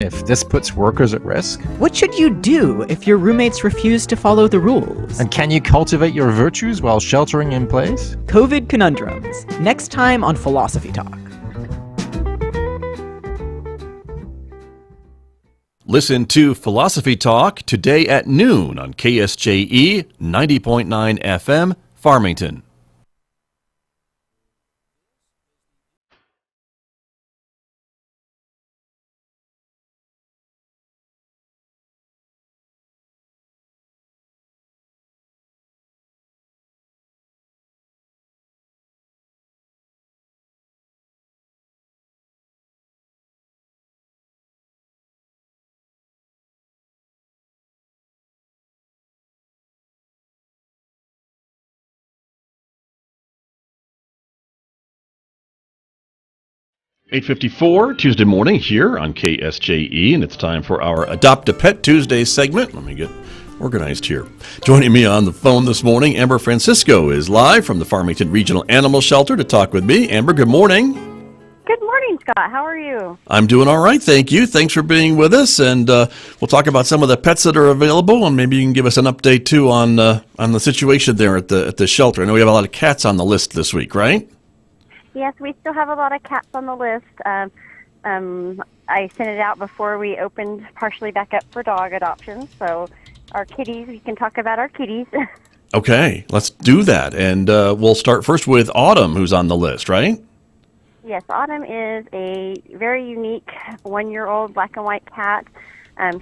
if this puts workers at risk? What should you do if your roommates refuse to follow the rules? And can you cultivate your virtues while sheltering in place? COVID conundrums. Next time on Philosophy Talk. Listen to Philosophy Talk today at noon on KSJE 90.9 FM, Farmington. .854 Tuesday morning here on KSJE, and it's time for our Adopt a Pet Tuesday segment. Let me get organized here. Joining me on the phone this morning, Amber Francisco is live from the Farmington Regional Animal Shelter to talk with me. Amber, good morning. Good morning, Scott. How are you? I'm doing all right, thank you. Thanks for being with us, and we'll talk about some of the pets that are available, and maybe you can give us an update too on the situation there at the shelter. I know we have a lot of cats on the list this week, right? Yes, we still have a lot of cats on the list. I sent it out before we opened partially back up for dog adoption. So our kitties, we can talk about our kitties. Okay, let's do that. And we'll start first with Autumn, who's on the list, right? Yes, Autumn is a very unique 1-year-old black and white cat.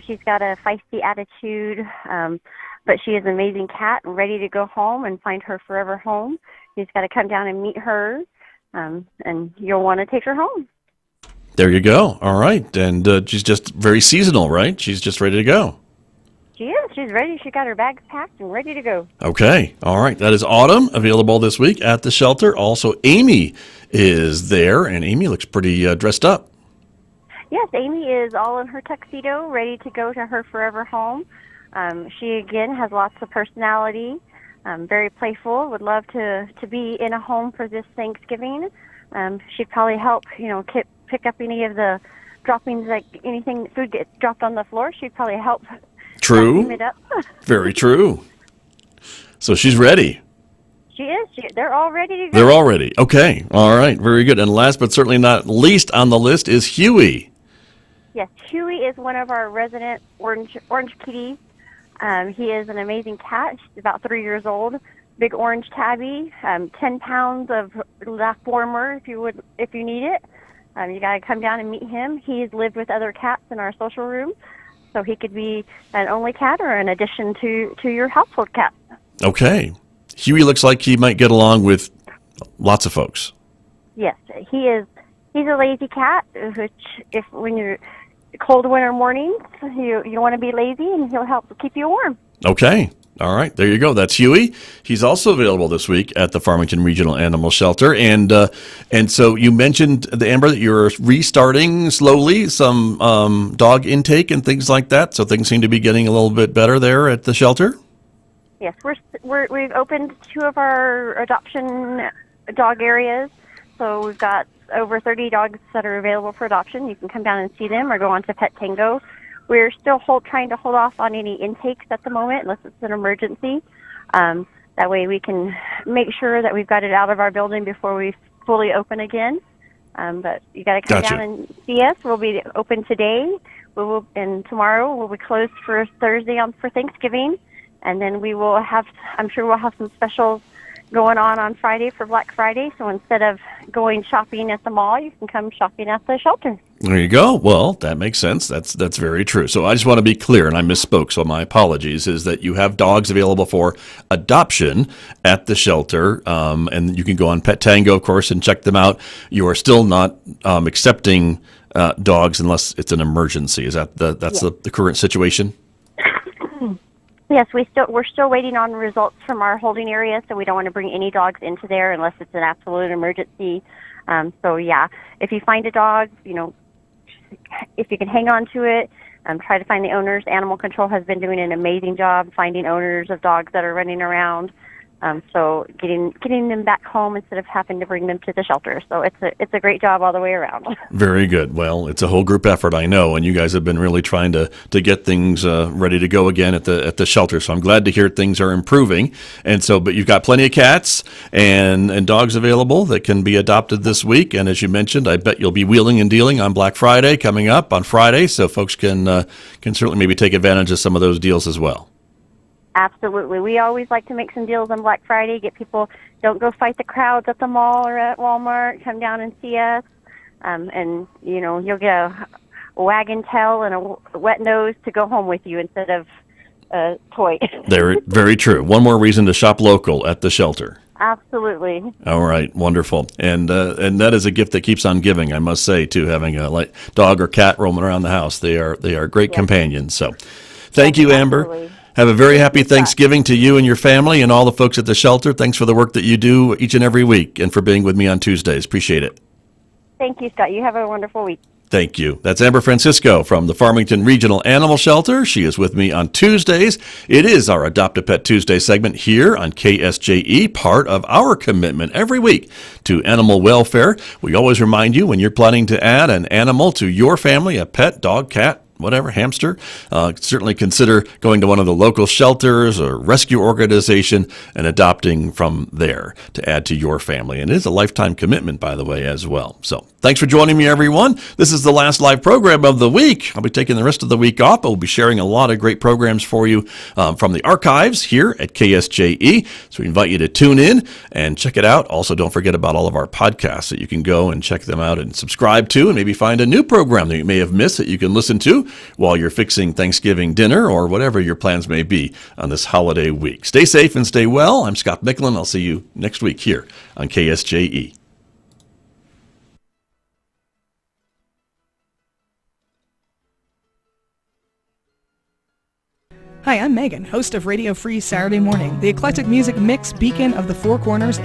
She's got a feisty attitude, but she is an amazing cat and ready to go home and find her forever home. You just got to come down and meet her. And you'll want to take her home. There you go. All right. And she's just very seasonal, right? She's just ready to go. She is. She's ready. She got her bags packed and ready to go. Okay. All right. That is Autumn, available this week at the shelter. Also, Amy is there, and Amy looks pretty dressed up. Yes, Amy is all in her tuxedo, ready to go to her forever home. She, again, has lots of personality. Very playful, would love to be in a home for this Thanksgiving. She'd probably help, pick up any of the droppings, like anything, food gets dropped on the floor. She'd probably help True. it up. Very true. So she's ready. She is. They're all ready to go. They're all ready. Okay. All right. Very good. And last but certainly not least on the list is Huey. Yes, Huey is one of our resident orange kitties. He is an amazing cat. He's about 3 years old. Big orange tabby, 10 pounds of lap warmer if you need it. You got to come down and meet him. He's lived with other cats in our social room, so he could be an only cat or an addition to your household cat. Okay. Huey looks like he might get along with lots of folks. Yes, he is. He's a lazy cat, which when you're cold winter mornings, you want to be lazy, and he'll help keep you warm. Okay. All right. There you go. That's Huey. He's also available this week at the Farmington Regional Animal Shelter. And so you mentioned, Amber, that you're restarting slowly some dog intake and things like that. So things seem to be getting a little bit better there at the shelter. Yes, we've opened 2 of our adoption dog areas. So we've got over 30 dogs that are available for adoption. You can come down and see them or go on to Pet Tango. We're still trying to hold off on any intakes at the moment unless it's an emergency. That way we can make sure that we've got it out of our building before we fully open again. But you got to come down and see us. We'll be open today. And tomorrow we'll be closed for Thursday for Thanksgiving. And then I'm sure we'll have some specials going on Friday for Black Friday. So instead of going shopping at the mall, you can come shopping at the shelter. There you go. Well, that makes sense. That's very true. So I just want to be clear, and I misspoke, so my apologies, is that you have dogs available for adoption at the shelter, and you can go on Pet Tango, of course, and check them out. You are still not accepting dogs unless it's an emergency. Is that the current situation? Yes, we're still waiting on results from our holding area, so we don't want to bring any dogs into there unless it's an absolute emergency. So yeah, if you find a dog, if you can hang on to it, try to find the owners. Animal control has been doing an amazing job finding owners of dogs that are running around. So getting them back home instead of having to bring them to the shelter. So it's a great job all the way around. Very good. Well, it's a whole group effort, I know, and you guys have been really trying to get things ready to go again at the shelter. So I'm glad to hear things are improving. And so, but you've got plenty of cats and dogs available that can be adopted this week. And as you mentioned, I bet you'll be wheeling and dealing on Black Friday coming up on Friday, so folks can certainly maybe take advantage of some of those deals as well. Absolutely. We always like to make some deals on Black Friday, get people, don't go fight the crowds at the mall or at Walmart, come down and see us. And, you'll get a wagging tail and a wet nose to go home with you instead of a toy. Very, very true. One more reason to shop local at the shelter. Absolutely. All right, wonderful. And that is a gift that keeps on giving, I must say, too, having a dog or cat roaming around the house. They are great companions. So thank you, Amber. Absolutely. Have a very happy Thanksgiving to you and your family and all the folks at the shelter. Thanks for the work that you do each and every week and for being with me on Tuesdays. Appreciate it. Thank you, Scott. You have a wonderful week. Thank you. That's Amber Francisco from the Farmington Regional Animal Shelter. She is with me on Tuesdays. It is our Adopt a Pet Tuesday segment here on KSJE, part of our commitment every week to animal welfare. We always remind you when you're planning to add an animal to your family, a pet, dog, cat, whatever, hamster, certainly consider going to one of the local shelters or rescue organization and adopting from there to add to your family. And it is a lifetime commitment, by the way, as well. So thanks for joining me, everyone. This is the last live program of the week. I'll be taking the rest of the week off, but we'll be sharing a lot of great programs for you from the archives here at KSJE. So we invite you to tune in and check it out. Also, don't forget about all of our podcasts that you can go and check them out and subscribe to, and maybe find a new program that you may have missed that you can listen to while you're fixing Thanksgiving dinner or whatever your plans may be on this holiday week. Stay safe and stay well. I'm Scott Michlin. I'll see you next week here on KSJE. Hi, I'm Megan, host of Radio Free Saturday Morning, the eclectic music mix beacon of the Four Corners and